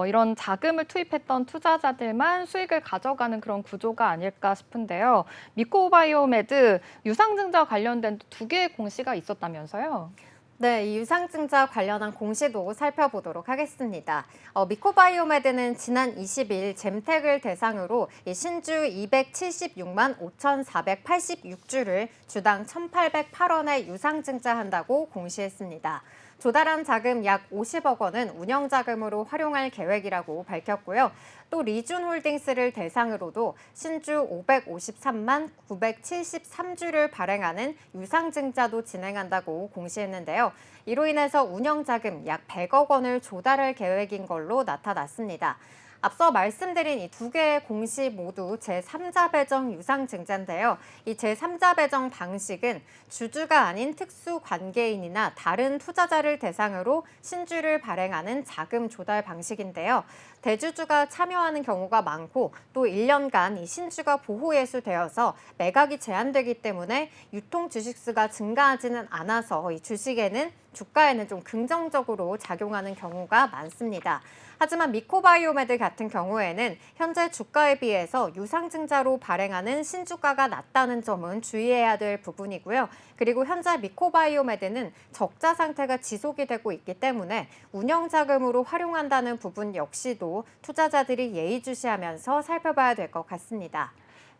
이런 자금을 투입했던 투자자들만 수익을 가져가는 그런 구조가 아닐까 싶은데요. 미코바이오메드 유상증자 관련된 두 개의 공시가 있었다면서요? 네, 이 유상증자 관련한 공시도 살펴보도록 하겠습니다. 미코바이오메드는 지난 20일 잼텍을 대상으로 이 신주 276만 5,486주를 주당 1,808원에 유상증자한다고 공시했습니다. 조달한 자금 약 50억 원은 운영자금으로 활용할 계획이라고 밝혔고요. 또 리준홀딩스를 대상으로도 신주 553만 973주를 발행하는 유상증자도 진행한다고 공시했는데요. 이로 인해서 운영자금 약 100억 원을 조달할 계획인 걸로 나타났습니다. 앞서 말씀드린 이 두 개의 공시 모두 제3자 배정 유상증자인데요. 이 제3자 배정 방식은 주주가 아닌 특수 관계인이나 다른 투자자를 대상으로 신주를 발행하는 자금 조달 방식인데요. 대주주가 참여하는 경우가 많고 또 1년간 이 신주가 보호 예수되어서 매각이 제한되기 때문에 유통 주식수가 증가하지는 않아서 이 주가에는 좀 긍정적으로 작용하는 경우가 많습니다. 하지만 미코바이오메드 같은 경우에는 현재 주가에 비해서 유상증자로 발행하는 신주가가 낮다는 점은 주의해야 될 부분이고요. 그리고 현재 미코바이오메드는 적자 상태가 지속이 되고 있기 때문에 운영자금으로 활용한다는 부분 역시도 투자자들이 예의주시하면서 살펴봐야 될 것 같습니다.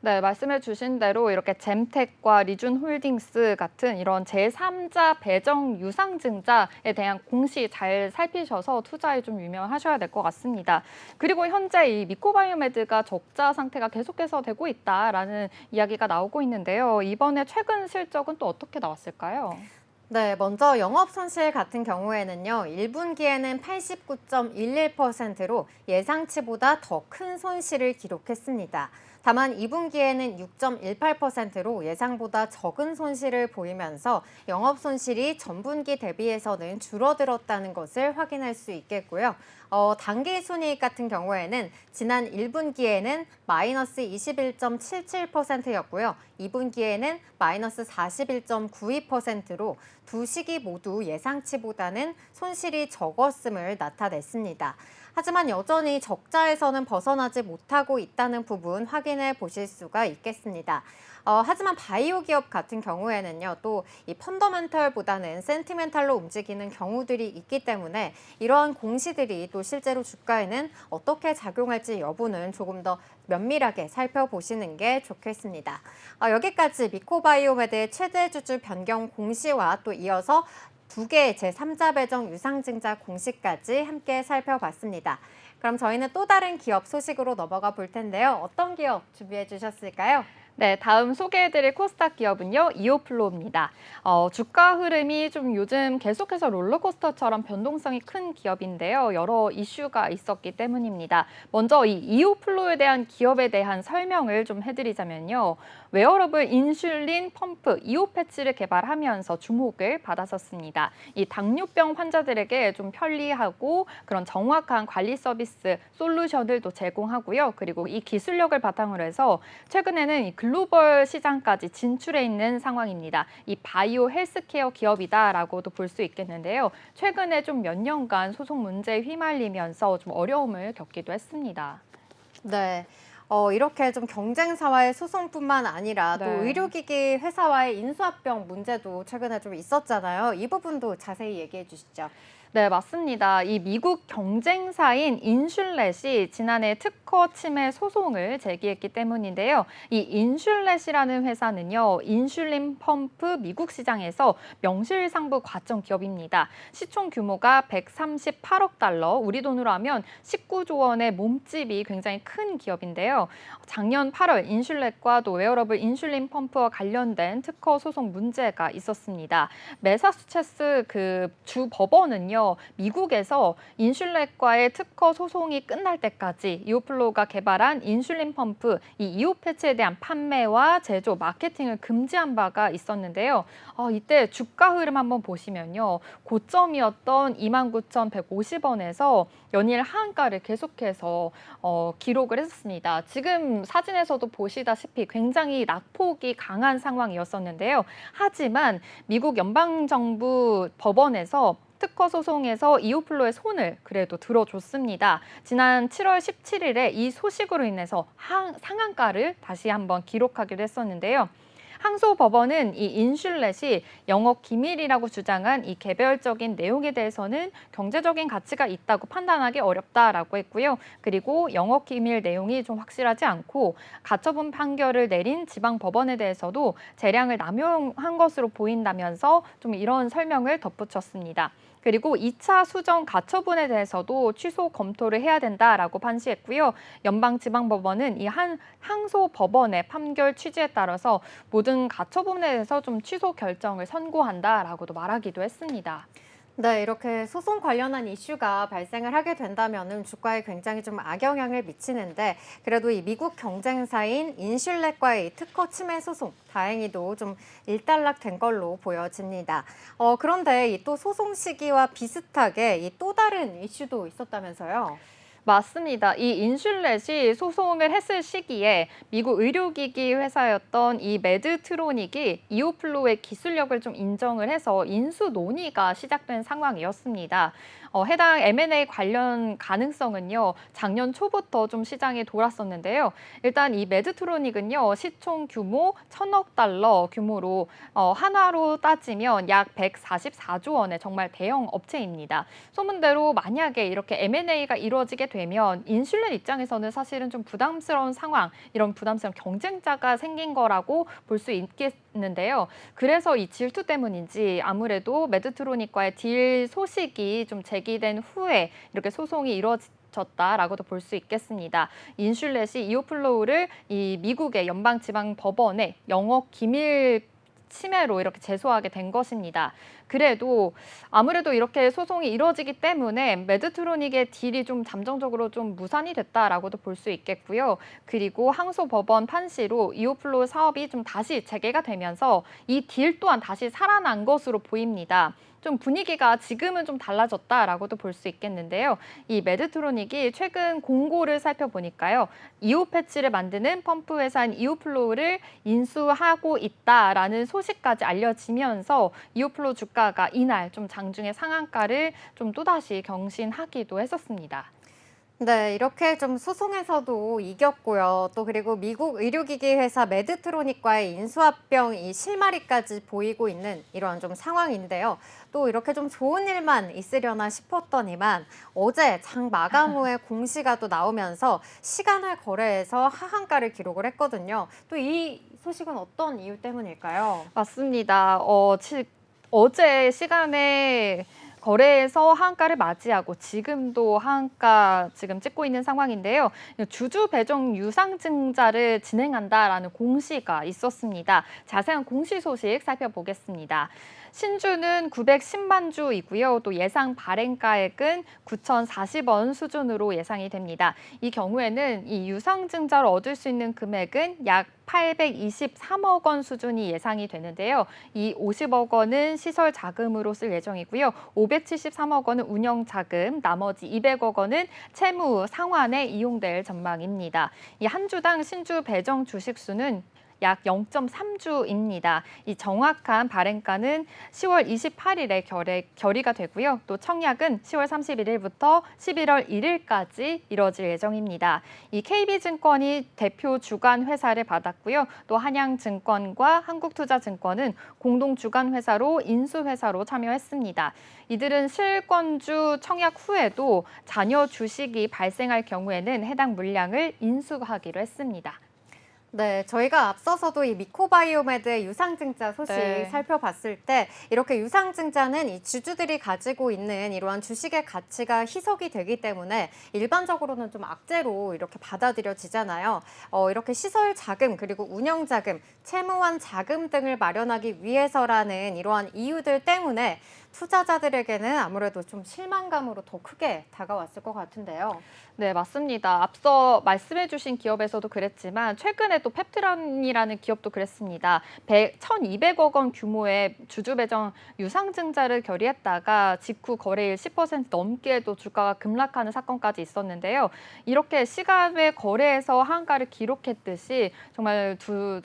네, 말씀해 주신 대로 이렇게 잼텍과 리준홀딩스 같은 이런 제3자 배정 유상증자에 대한 공시 잘 살피셔서 투자에 좀 유명하셔야 될 것 같습니다. 그리고 현재 이 미코바이오메드가 적자 상태가 계속해서 되고 있다라는 이야기가 나오고 있는데요. 이번에 최근 실적은 또 어떻게 나왔을까요? 네, 먼저 영업 손실 같은 경우에는요, 1분기에는 89.11%로 예상치보다 더 큰 손실을 기록했습니다. 다만 2분기에는 6.18%로 예상보다 적은 손실을 보이면서 영업 손실이 전분기 대비해서는 줄어들었다는 것을 확인할 수 있겠고요. 당기 순이익 같은 경우에는 지난 1분기에는 마이너스 21.77%였고요. 2분기에는 마이너스 41.92%로 두 시기 모두 예상치보다는 손실이 적었음을 나타냈습니다. 하지만 여전히 적자에서는 벗어나지 못하고 있다는 부분 확인해 보실 수가 있겠습니다. 하지만 바이오 기업 같은 경우에는요, 또 이 펀더멘털보다는 센티멘탈로 움직이는 경우들이 있기 때문에 이러한 공시들이 또 실제로 주가에는 어떻게 작용할지 여부는 조금 더 면밀하게 살펴보시는 게 좋겠습니다. 여기까지 미코바이오메드의 최대 주주 변경 공시와 또 이어서 두 개의 제3자 배정 유상증자 공시까지 함께 살펴봤습니다. 그럼 저희는 또 다른 기업 소식으로 넘어가 볼 텐데요. 어떤 기업 준비해 주셨을까요? 네, 다음 소개해드릴 코스닥 기업은요, 이오플로우입니다. 주가 흐름이 좀 요즘 계속해서 롤러코스터처럼 변동성이 큰 기업인데요. 여러 이슈가 있었기 때문입니다. 먼저 이 이오플로우에 대한 기업에 대한 설명을 좀 해드리자면요. 웨어러블 인슐린 펌프 이오패치를 개발하면서 주목을 받았었습니다. 이 당뇨병 환자들에게 좀 편리하고 그런 정확한 관리 서비스 솔루션을 또 제공하고요. 그리고 이 기술력을 바탕으로 해서 최근에는 이 글로벌 시장까지 진출해 있는 상황입니다. 이 바이오 헬스케어 기업이다라고도 볼 수 있겠는데요. 최근에 좀 몇 년간 소송 문제에 휘말리면서 좀 어려움을 겪기도 했습니다. 네. 이렇게 좀 경쟁사와의 소송뿐만 아니라 또 네. 의료기기 회사와의 인수합병 문제도 최근에 좀 있었잖아요. 이 부분도 자세히 얘기해 주시죠. 네, 맞습니다. 이 미국 경쟁사인 인슐렛이 지난해 특허 침해 소송을 제기했기 때문인데요. 이 인슐렛이라는 회사는요, 인슐린 펌프 미국 시장에서 명실상부 과점 기업입니다. 시총 규모가 138억 달러, 우리 돈으로 하면 19조 원의 몸집이 굉장히 큰 기업인데요. 작년 8월 인슐렛과 또 웨어러블 인슐린 펌프와 관련된 특허 소송 문제가 있었습니다. 매사추세츠 그 주 법원은요, 보면요. 미국에서 인슐렛과의 특허 소송이 끝날 때까지 이오플로우가 개발한 인슐린 펌프, 이 이오 패치에 대한 판매와 제조, 마케팅을 금지한 바가 있었는데요. 이때 주가 흐름 한번 보시면요. 고점이었던 29,150원에서 연일 하한가를 계속해서 기록을 했었습니다. 지금 사진에서도 보시다시피 굉장히 낙폭이 강한 상황이었었는데요. 하지만 미국 연방정부 법원에서 특허 소송에서 이오플로의 손을 그래도 들어줬습니다. 지난 7월 17일에 이 소식으로 인해서 상한가를 다시 한번 기록하기도 했었는데요. 항소법원은 이 인슐렛이 영업 기밀이라고 주장한 이 개별적인 내용에 대해서는 경제적인 가치가 있다고 판단하기 어렵다라고 했고요. 그리고 영업 기밀 내용이 좀 확실하지 않고 가처분 판결을 내린 지방 법원에 대해서도 재량을 남용한 것으로 보인다면서 좀 이런 설명을 덧붙였습니다. 그리고 2차 수정 가처분에 대해서도 취소 검토를 해야 된다라고 판시했고요. 연방지방법원은 이 항소법원의 판결 취지에 따라서 모든 가처분에 대해서 좀 취소 결정을 선고한다라고도 말하기도 했습니다. 네, 이렇게 소송 관련한 이슈가 발생을 하게 된다면은 주가에 굉장히 좀 악영향을 미치는데 그래도 이 미국 경쟁사인 인슐렛과의 이 특허 침해 소송 다행히도 좀 일단락된 걸로 보여집니다. 그런데 이 또 소송 시기와 비슷하게 이 또 다른 이슈도 있었다면서요? 맞습니다. 이 인슐렛이 소송을 했을 시기에 미국 의료기기 회사였던 이 메드트로닉이 이오플로의 기술력을 좀 인정을 해서 인수 논의가 시작된 상황이었습니다. 해당 M&A 관련 가능성은요, 작년 초부터 좀 시장에 돌았었는데요. 일단 이 메드트로닉은요, 시총 규모 1,000억 달러 규모로 한화로 따지면 약 144조 원의 정말 대형 업체입니다. 소문대로 만약에 이렇게 M&A가 이루어지게 되면 인슐렛 입장에서는 사실은 좀 부담스러운 상황, 이런 부담스러운 경쟁자가 생긴 거라고 볼 수 있겠는데요. 그래서 이 질투 때문인지 아무래도 메드트로닉과의 딜 소식이 좀 제기된 후에 이렇게 소송이 이루어졌다라고도 볼 수 있겠습니다. 인슐렛이 이오플로우를 이 미국의 연방지방법원에 영업 기밀 침해로 이렇게 제소하게 된 것입니다. 그래도 아무래도 이렇게 소송이 이루어지기 때문에 메드트로닉의 딜이 좀 잠정적으로 좀 무산이 됐다라고도 볼 수 있겠고요. 그리고 항소법원 판시로 이오플로우 사업이 좀 다시 재개가 되면서 이 딜 또한 다시 살아난 것으로 보입니다. 좀 분위기가 지금은 좀 달라졌다라고도 볼 수 있겠는데요. 이 메드트로닉이 최근 공고를 살펴보니까요. 이오 패치를 만드는 펌프 회사인 이오플로우를 인수하고 있다라는 소식까지 알려지면서 이오플로우 주가가 이날 좀 장중에 상한가를 좀 또다시 경신하기도 했었습니다. 네, 이렇게 좀 소송에서도 이겼고요. 또 그리고 미국 의료기기 회사 메드트로닉과의 인수합병 이 실마리까지 보이고 있는 이런 좀 상황인데요. 또 이렇게 좀 좋은 일만 있으려나 싶었더니만 어제 장 마감 후에 공시가 또 나오면서 시간을 거래해서 하한가를 기록을 했거든요. 또 이 소식은 어떤 이유 때문일까요? 맞습니다. 어제 시간에 거래에서 하한가를 맞이하고 지금도 하한가 지금 찍고 있는 상황인데요. 주주 배정 유상증자를 진행한다라는 공시가 있었습니다. 자세한 공시 소식 살펴보겠습니다. 신주는 910만 주이고요. 또 예상 발행가액은 9,040원 수준으로 예상이 됩니다. 이 경우에는 이 유상증자를 얻을 수 있는 금액은 약 823억 원 수준이 예상이 되는데요. 이 50억 원은 시설 자금으로 쓸 예정이고요. 573억 원은 운영 자금, 나머지 200억 원은 채무 상환에 이용될 전망입니다. 이 한 주당 신주 배정 주식 수는 약 0.3주입니다. 이 정확한 발행가는 10월 28일에 결의가 되고요. 또 청약은 10월 31일부터 11월 1일까지 이뤄질 예정입니다. 이 KB증권이 대표 주관 회사를 받았고요. 또 한양증권과 한국투자증권은 공동 주관 회사로 인수회사로 참여했습니다. 이들은 실권주 청약 후에도 잔여 주식이 발생할 경우에는 해당 물량을 인수하기로 했습니다. 네, 저희가 앞서서도 이 미코바이오메드의 유상증자 소식 네. 살펴봤을 때 이렇게 유상증자는 이 주주들이 가지고 있는 이러한 주식의 가치가 희석이 되기 때문에 일반적으로는 좀 악재로 이렇게 받아들여지잖아요. 이렇게 시설 자금 그리고 운영 자금, 채무환 자금 등을 마련하기 위해서라는 이러한 이유들 때문에 투자자들에게는 아무래도 좀 실망감으로 더 크게 다가왔을 것 같은데요. 네, 맞습니다. 앞서 말씀해주신 기업에서도 그랬지만 최근에 또 펩트란이라는 기업도 그랬습니다. 1,200억 원 규모의 주주 배정 유상증자를 결의했다가 직후 거래일 10% 넘게 또 주가가 급락하는 사건까지 있었는데요. 이렇게 시간외 거래에서 하한가를 기록했듯이 정말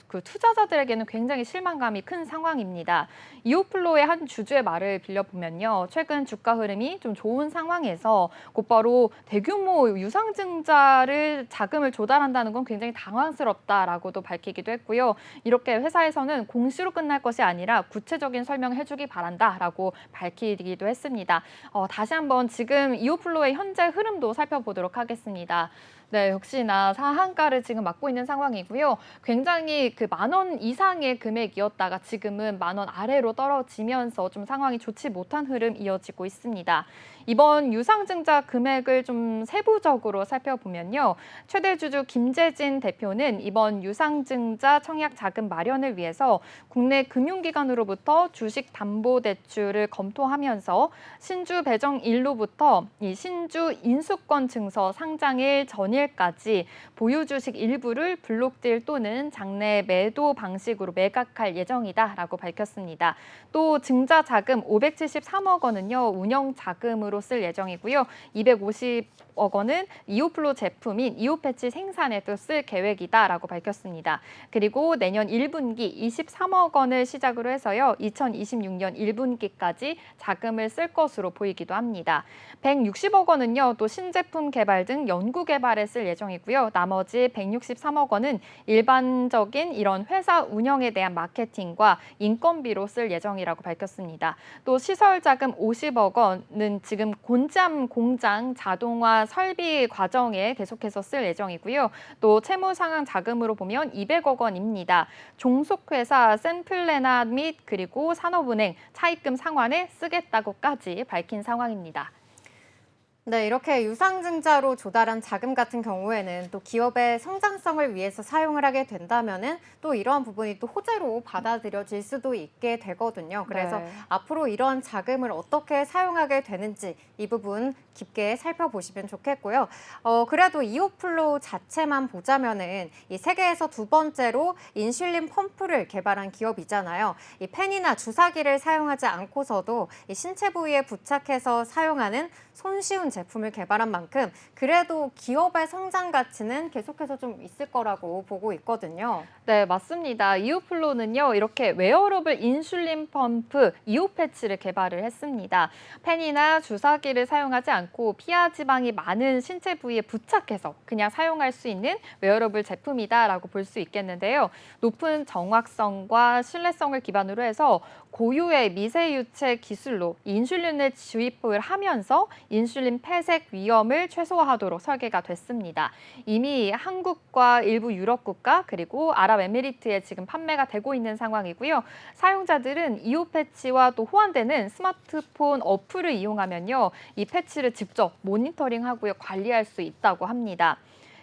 그 투자자들에게는 굉장히 실망감이 큰 상황입니다. 이오플로의 한 주주의 말을 빌려보면요. 최근 주가 흐름이 좀 좋은 상황에서 곧바로 대규모 유상증자를 자금을 조달한다는 건 굉장히 당황스럽다라고도 밝히기도 했고요. 이렇게 회사에서는 공시로 끝날 것이 아니라 구체적인 설명을 해주기 바란다라고 밝히기도 했습니다. 다시 한번 지금 이오플로의 현재 흐름도 살펴보도록 하겠습니다. 네, 역시나 하한가를 지금 맞고 있는 상황이고요. 굉장히 그 10,000원 이상의 금액이었다가 지금은 10,000원 아래로 떨어지면서 좀 상황이 좋지 못한 흐름 이어지고 있습니다. 이번 유상증자 금액을 좀 세부적으로 살펴보면요. 최대 주주 김재진 대표는 이번 유상증자 청약 자금 마련을 위해서 국내 금융기관으로부터 주식 담보 대출을 검토하면서 신주 배정일로부터 이 신주 인수권 증서 상장일 전일까지 보유 주식 일부를 블록딜 또는 장내 매도 방식으로 매각할 예정이다라고 밝혔습니다. 또 증자 자금 573억 원은요. 운영 자금으로 쓸 예정이고요. 250억 원은 이오플로 제품인 이오패치 생산에 또 쓸 계획이다라고 밝혔습니다. 그리고 내년 1분기 23억 원을 시작으로 해서요. 2026년 1분기까지 자금을 쓸 것으로 보이기도 합니다. 160억 원은요. 또 신제품 개발 등 연구 개발에 쓸 예정이고요. 나머지 163억 원은 일반적인 이런 회사 운영에 대한 마케팅과 인건비로 쓸 예정이라고 밝혔습니다. 또 시설 자금 50억 원은 지금 곤잠 공장 자동화 설비 과정에 계속해서 쓸 예정이고요. 또 채무 상환 자금으로 보면 200억 원입니다. 종속회사 센플레나 및 그리고 산업은행 차입금 상환에 쓰겠다고까지 밝힌 상황입니다. 네, 이렇게 유상증자로 조달한 자금 같은 경우에는 또 기업의 성장성을 위해서 사용을 하게 된다면은 또 이러한 부분이 또 호재로 받아들여질 수도 있게 되거든요. 그래서 네. 앞으로 이런 자금을 어떻게 사용하게 되는지 이 부분 깊게 살펴보시면 좋겠고요. 그래도 이오플로 자체만 보자면은 이 세계에서 두 번째로 인슐린 펌프를 개발한 기업이잖아요. 이 펜이나 주사기를 사용하지 않고서도 이 신체 부위에 부착해서 사용하는 손쉬운 제품을 개발한 만큼 그래도 기업의 성장 가치는 계속해서 좀 있을 거라고 보고 있거든요. 네, 맞습니다. 이오플로는요, 이렇게 웨어러블 인슐린 펌프 이오패치를 개발을 했습니다. 펜이나 주사기를 사용하지 않고 피하 지방이 많은 신체 부위에 부착해서 그냥 사용할 수 있는 웨어러블 제품이다라고 볼 수 있겠는데요. 높은 정확성과 신뢰성을 기반으로 해서 고유의 미세유체 기술로 인슐린을 주입을 하면서 인슐린 폐색 위험을 최소화하도록 설계가 됐습니다. 이미 한국과 일부 유럽 국가 그리고 아랍에미리트에 지금 판매가 되고 있는 상황이고요. 사용자들은 이오 패치와 또 호환되는 스마트폰 어플을 이용하면요. 이 패치를 직접 모니터링하고요. 관리할 수 있다고 합니다.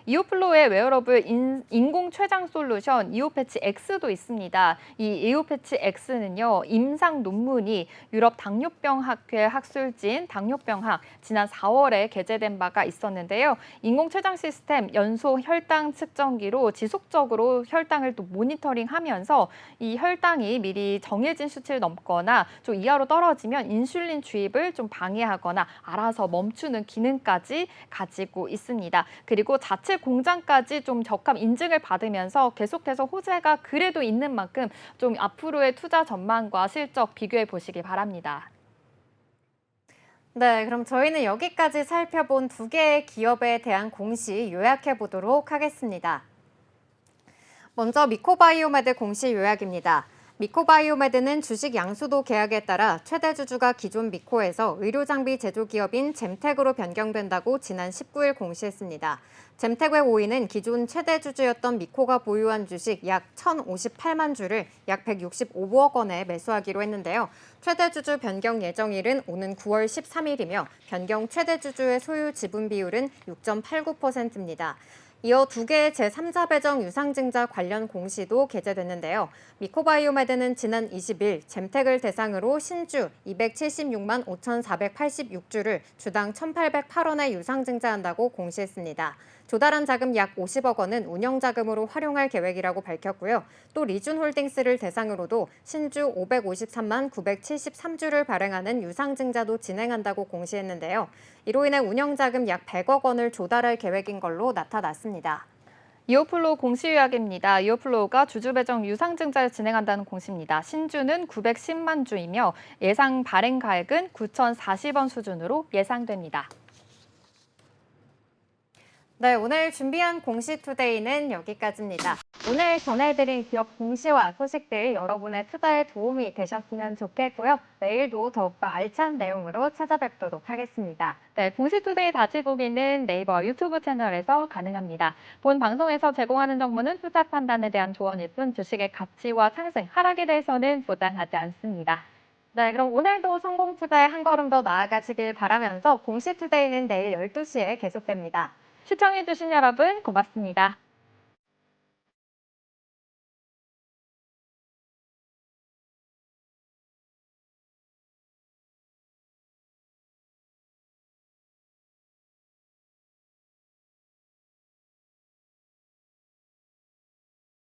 이오플로의 웨어러블 인공 췌장 솔루션 이오패치 X도 있습니다. 이 이오패치 X는요, 임상 논문이 유럽 당뇨병 학회 학술지인 당뇨병학 지난 4월에 게재된 바가 있었는데요. 인공 췌장 시스템 연소 혈당 측정기로 지속적으로 혈당을 또 모니터링하면서 이 혈당이 미리 정해진 수치를 넘거나 좀 이하로 떨어지면 인슐린 주입을 좀 방해하거나 알아서 멈추는 기능까지 가지고 있습니다. 그리고 자체 공장까지 좀 적합 인증을 받으면서 계속해서 호재가 그래도 있는 만큼 좀 앞으로의 투자 전망과 실적 비교해 보시기 바랍니다. 네, 그럼 저희는 여기까지 살펴본 두 개의 기업에 대한 공시 요약해 보도록 하겠습니다. 먼저 미코바이오메드 공시 요약입니다. 미코바이오메드는 주식 양수도 계약에 따라 최대 주주가 기존 미코에서 의료장비 제조기업인 잼텍으로 변경된다고 지난 19일 공시했습니다. 잼텍의 5위는 기존 최대 주주였던 미코가 보유한 주식 약 1,058만 주를 약 165억 원에 매수하기로 했는데요. 최대 주주 변경 예정일은 오는 9월 13일이며 변경 최대 주주의 소유 지분 비율은 6.89%입니다. 이어 2개의 제3자 배정 유상증자 관련 공시도 게재됐는데요. 미코바이오메드는 지난 20일 잼택을 대상으로 신주 276만 5,486주를 주당 1,808원에 유상증자한다고 공시했습니다. 조달한 자금 약 50억 원은 운영자금으로 활용할 계획이라고 밝혔고요. 또 리준홀딩스를 대상으로도 신주 553만 973주를 발행하는 유상증자도 진행한다고 공시했는데요. 이로 인해 운영자금 약 100억 원을 조달할 계획인 걸로 나타났습니다. 이오플로우 공시 요약입니다. 이오플로우가 주주 배정 유상증자를 진행한다는 공시입니다. 신주는 910만 주이며 예상 발행 가액은 9,040원 수준으로 예상됩니다. 네, 오늘 준비한 공시투데이는 여기까지입니다. 오늘 전해드린 기업 공시와 소식들 여러분의 투자에 도움이 되셨으면 좋겠고요. 내일도 더욱더 알찬 내용으로 찾아뵙도록 하겠습니다. 네, 공시투데이 다시 보기는 네이버 유튜브 채널에서 가능합니다. 본 방송에서 제공하는 정보는 투자 판단에 대한 조언일 뿐 주식의 가치와 상승, 하락에 대해서는 보장하지 않습니다. 네, 그럼 오늘도 성공 투자에 한 걸음 더 나아가시길 바라면서 공시투데이는 내일 12시에 계속됩니다. 시청해주신 여러분 고맙습니다.